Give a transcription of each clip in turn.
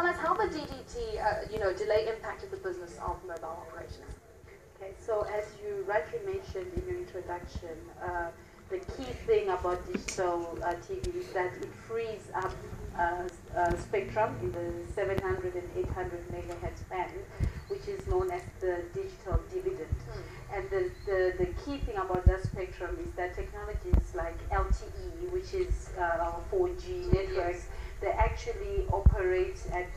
tell us how the DDT, delay impacted the business of mobile operations. Okay, so as you rightly mentioned in your introduction, the key thing about digital TV is that it frees up spectrum in the 700 and 800 megahertz band, which is known as the digital dividend. And the key thing about that spectrum is that technologies like LTE, which is our 4G networks, they actually operate at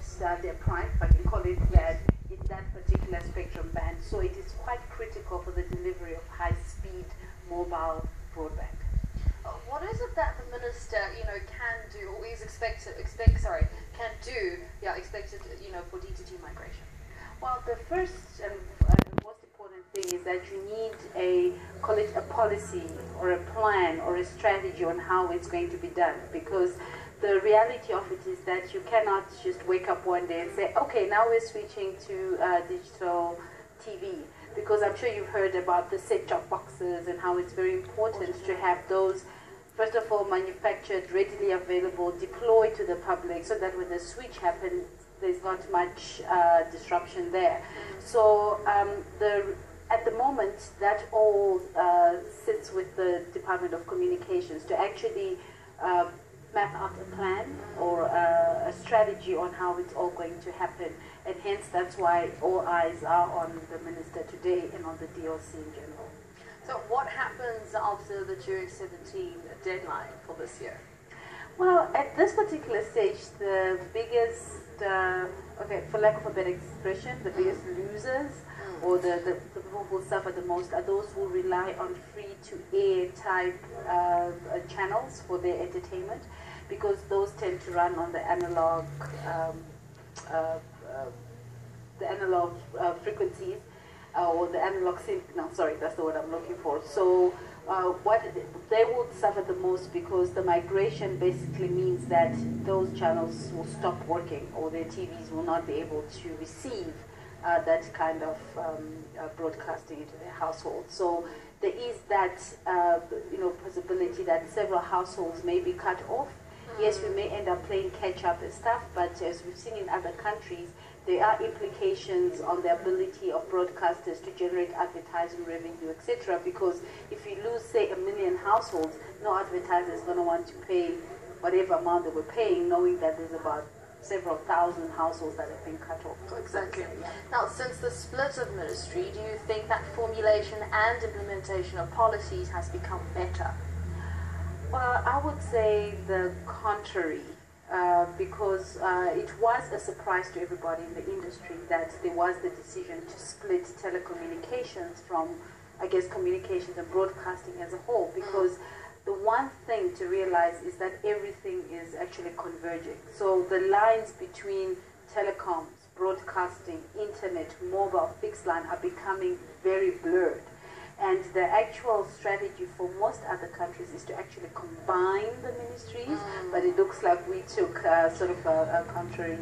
their prime, if I can call it that, in that particular spectrum band. So it is quite critical for the delivery of high-speed mobile broadband. What is it that the minister, can do, or is expected for DTT migration? Well, the first and most important thing is that you need call it a policy or a plan or a strategy on how it's going to be done, because the reality of it is that you cannot just wake up one day and say, okay, now we're switching to digital TV, because I'm sure you've heard about the set-top boxes and how it's very important to have those, first of all, manufactured, readily available, deployed to the public, so that when the switch happens, there's not much disruption there. So at the moment, that all sits with the Department of Communications to actually map out a plan or a strategy on how it's all going to happen. And hence, that's why all eyes are on the minister today and on the DLC in general. So what happens after the June 17 deadline for this year? Well, at this particular stage, the biggest, for lack of a better expression, the biggest losers or the people who suffer the most are those who rely on free-to-air type channels for their entertainment, because those tend to run on the analog frequencies or the analog signal. Sorry, that's the word I'm looking for. So what they will suffer the most, because the migration basically means that those channels will stop working, or their TVs will not be able to receive that kind of broadcasting into their household. So there is that possibility that several households may be cut off. Yes, we may end up playing catch up and stuff, but as we've seen in other countries, there are implications on the ability of broadcasters to generate advertising revenue, etc. Because if you lose, say, 1 million households, no advertiser is going to want to pay whatever amount they were paying, knowing that there's about several thousand households that have been cut off. Exactly. Now, since the split of ministry, do you think that formulation and implementation of policies has become better? Well, I would say the contrary. Because it was a surprise to everybody in the industry that there was the decision to split telecommunications from, I guess, communications and broadcasting as a whole, because the one thing to realize is that everything is actually converging. So the lines between telecoms, broadcasting, internet, mobile, fixed line are becoming very blurred. And the actual strategy for most other countries is to actually combine the ministries, but it looks like we took sort of a contrary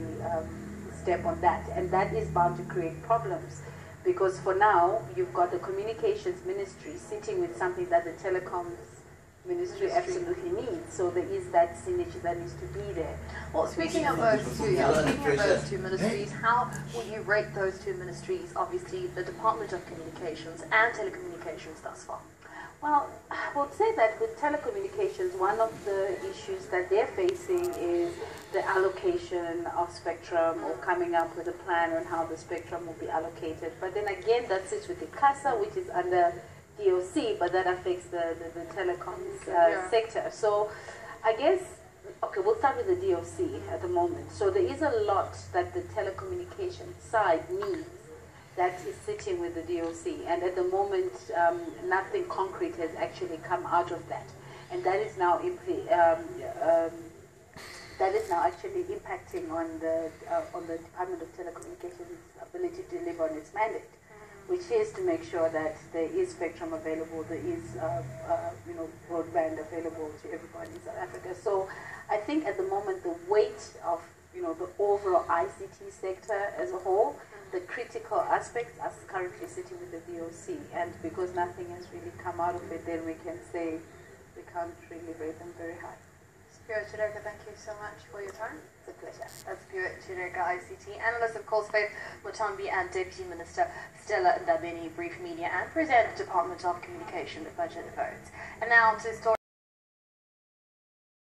step on that. And that is bound to create problems, because for now, you've got the communications ministry sitting with something that the telecoms ministry absolutely needs. So there is that synergy that needs to be there. Well, speaking of those two ministries, how would you rate those two ministries, obviously the Department of Communications and Telecommunications thus far? Well, I would say that with telecommunications, one of the issues that they're facing is the allocation of spectrum, or coming up with a plan on how the spectrum will be allocated. But then again, that sits with the CASA, which is under DOC, but that affects the telecoms sector. So I guess, okay, we'll start with the DOC at the moment. So there is a lot that the telecommunications side needs that is sitting with the DOC, and at the moment nothing concrete has actually come out of that, and that is now actually impacting on the Department of Telecommunications' ability to deliver on its mandate, which is to make sure that there is spectrum available, there is broadband available to everybody in South Africa. So I think at the moment the weight of the overall ICT sector as a whole, the critical aspects are currently sitting with the DOC, and because nothing has really come out of it, then we can say we can't really rate them very high. Spiw Chireka, thank you so much for your time. It's a pleasure. That's Spiw Chireka, ICT analyst, of course, Faith Mutambi, and Deputy Minister Stella Ndabeni, brief media and present Department of Communication budget votes. And now to story.